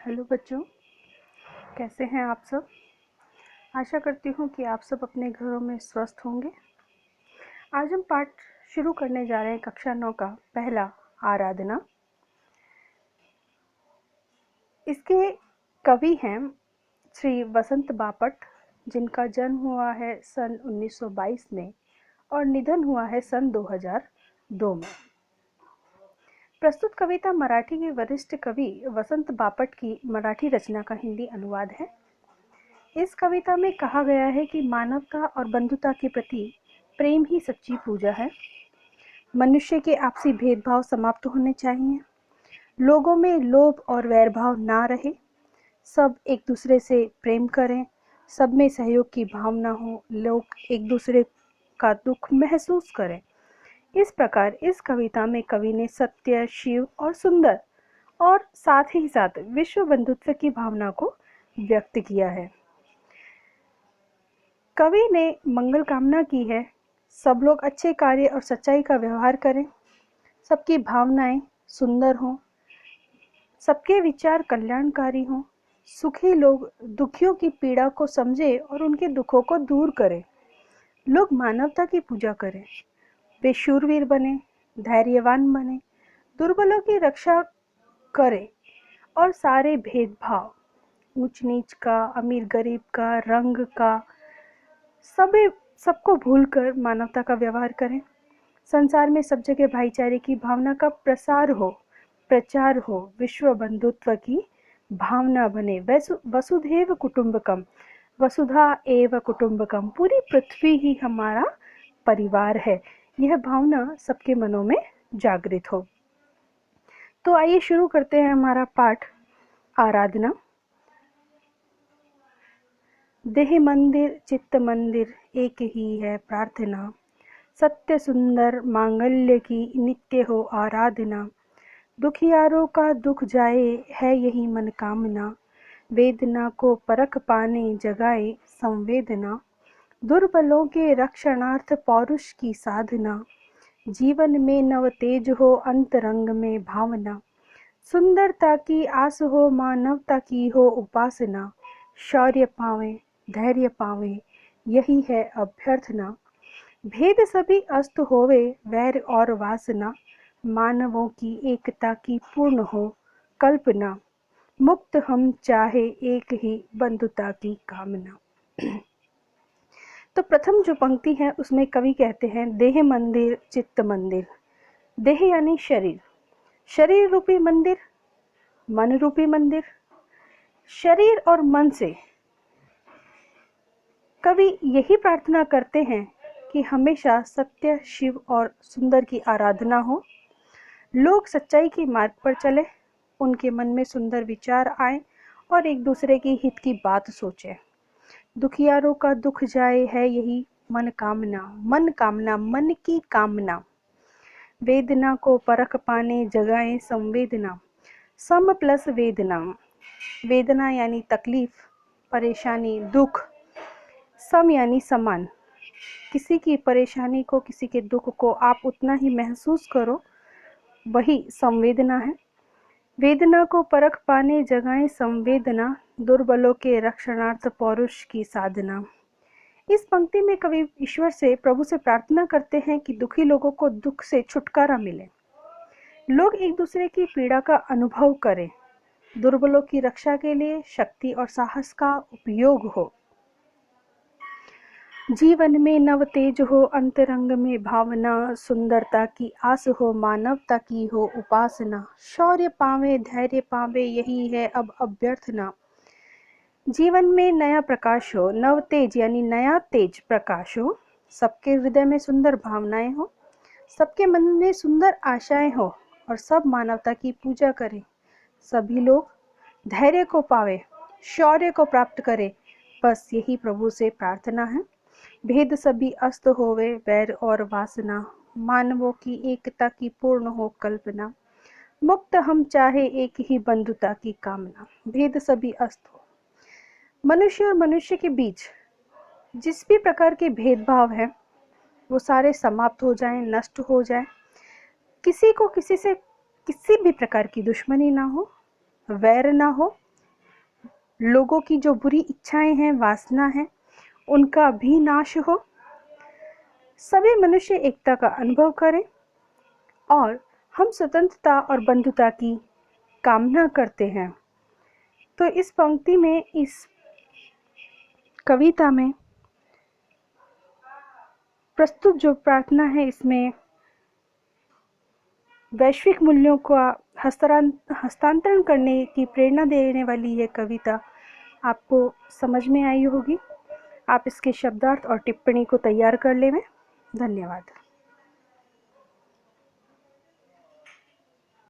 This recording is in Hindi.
हेलो बच्चों, कैसे हैं आप सब। आशा करती हूँ कि आप सब अपने घरों में स्वस्थ होंगे। आज हम पाठ शुरू करने जा रहे हैं कक्षा 9 का पहला आराधना। इसके कवि हैं श्री वसंत बापट, जिनका जन्म हुआ है सन 1922 में और निधन हुआ है सन 2002 में। प्रस्तुत कविता मराठी के वरिष्ठ कवि वसंत बापट की मराठी रचना का हिंदी अनुवाद है। इस कविता में कहा गया है कि मानवता और बंधुता के प्रति प्रेम ही सच्ची पूजा है। मनुष्य के आपसी भेदभाव समाप्त होने चाहिए। लोगों में लोभ और वैरभाव ना रहे। सब एक दूसरे से प्रेम करें। सब में सहयोग की भावना हो। लोग एक दूसरे का दुख महसूस करें। इस प्रकार इस कविता में कवि ने सत्य, शिव और सुंदर और साथ ही साथ विश्व बंधुत्व की भावना को व्यक्त किया है। कवि ने मंगल कामना की है। सब लोग अच्छे कार्य और सच्चाई का व्यवहार करें। सबकी भावनाएं सुंदर हों। सबके विचार कल्याणकारी हों। सुखी लोग दुखियों की पीड़ा को समझें और उनके दुखों को दूर करें। लोग मानवता की पूजा करें। वे शूरवीर बने, धैर्यवान बने, दुर्बलों की रक्षा करें और सारे भेदभाव, ऊंच नीच का, अमीर गरीब का, रंग का, सबको भूलकर मानवता का व्यवहार करें। संसार में सब जगह भाईचारे की भावना का प्रचार हो, विश्व बंधुत्व की भावना बने। वसुधैव कुटुंबकम, वसुधा एव कुटुंबकम, पूरी पृथ्वी ही हमारा परिवार है। यह भावना सबके मनों में जागृत हो। तो आइए शुरू करते हैं हमारा पाठ आराधना। देह मंदिर चित्त मंदिर एक ही है प्रार्थना। सत्य सुंदर मांगल्य की नित्य हो आराधना। दुखियारों का दुख जाए है यही मन कामना। वेदना को परख पाने जगाए संवेदना। दुर्बलों के रक्षणार्थ पौरुष की साधना। जीवन में नव तेज हो अंतरंग में भावना। सुंदरता की आस हो मानवता की हो उपासना। शौर्य पावे धैर्य पावे यही है अभ्यर्थना। भेद सभी अस्त होवे वैर और वासना। मानवों की एकता की पूर्ण हो कल्पना। मुक्त हम चाहे एक ही बंधुता की कामना। तो प्रथम जो पंक्ति है उसमें कवि कहते हैं देह मंदिर चित्त मंदिर। देह यानी शरीर, शरीर रूपी मंदिर, मन रूपी मंदिर। शरीर और मन से कवि यही प्रार्थना करते हैं कि हमेशा सत्य, शिव और सुंदर की आराधना हो। लोग सच्चाई के मार्ग पर चले, उनके मन में सुंदर विचार आए और एक दूसरे की हित की बात सोचें। दुखियारों का दुख जाए है यही मन कामना। मन कामना, मन की कामना। वेदना को परख पाने जगाए संवेदना। सम प्लस वेदना, वेदना यानी तकलीफ, परेशानी, दुख। सम यानी समान। किसी की परेशानी को, किसी के दुख को आप उतना ही महसूस करो, वही संवेदना है। वेदना को परख पाने जगाए संवेदना। दुर्बलों के रक्षणार्थ पौरुष की साधना। इस पंक्ति में कवि ईश्वर से, प्रभु से प्रार्थना करते हैं कि दुखी लोगों को दुख से छुटकारा मिले। लोग एक दूसरे की पीड़ा का अनुभव करें। दुर्बलों की रक्षा के लिए शक्ति और साहस का उपयोग हो। जीवन में नव तेज हो अंतरंग में भावना। सुंदरता की आस हो मानवता की हो उपासना। शौर्य पावे धैर्य पावे यही है अब अभ्यर्थना। जीवन में नया प्रकाश हो, नव तेज यानी नया तेज प्रकाश हो। सबके हृदय में सुंदर भावनाएं हो, सबके मन में सुंदर आशाएं हो और सब मानवता की पूजा करें। सभी लोग धैर्य को पावे, शौर्य को प्राप्त करें। बस यही प्रभु से प्रार्थना है। भेद सभी अस्त होवे वैर और वासना। मानवों की एकता की पूर्ण हो कल्पना। मुक्त हम चाहे एक ही बंधुता की कामना। भेद सभी अस्त हो, मनुष्य और मनुष्य के बीच जिस भी प्रकार के भेदभाव है वो सारे समाप्त हो जाएं, नष्ट हो जाएं। किसी को किसी से किसी भी प्रकार की दुश्मनी ना हो, वैर ना हो। लोगों की जो बुरी इच्छाएं हैं, वासना है, उनका भी नाश हो। सभी मनुष्य एकता का अनुभव करें और हम स्वतंत्रता और बंधुता की कामना करते हैं। तो इस पंक्ति में, इस कविता में प्रस्तुत जो प्रार्थना है, इसमें वैश्विक मूल्यों का हस्तांतरण करने की प्रेरणा देने वाली यह कविता आपको समझ में आई होगी। आप इसके शब्दार्थ और टिप्पणी को तैयार कर लें। धन्यवाद।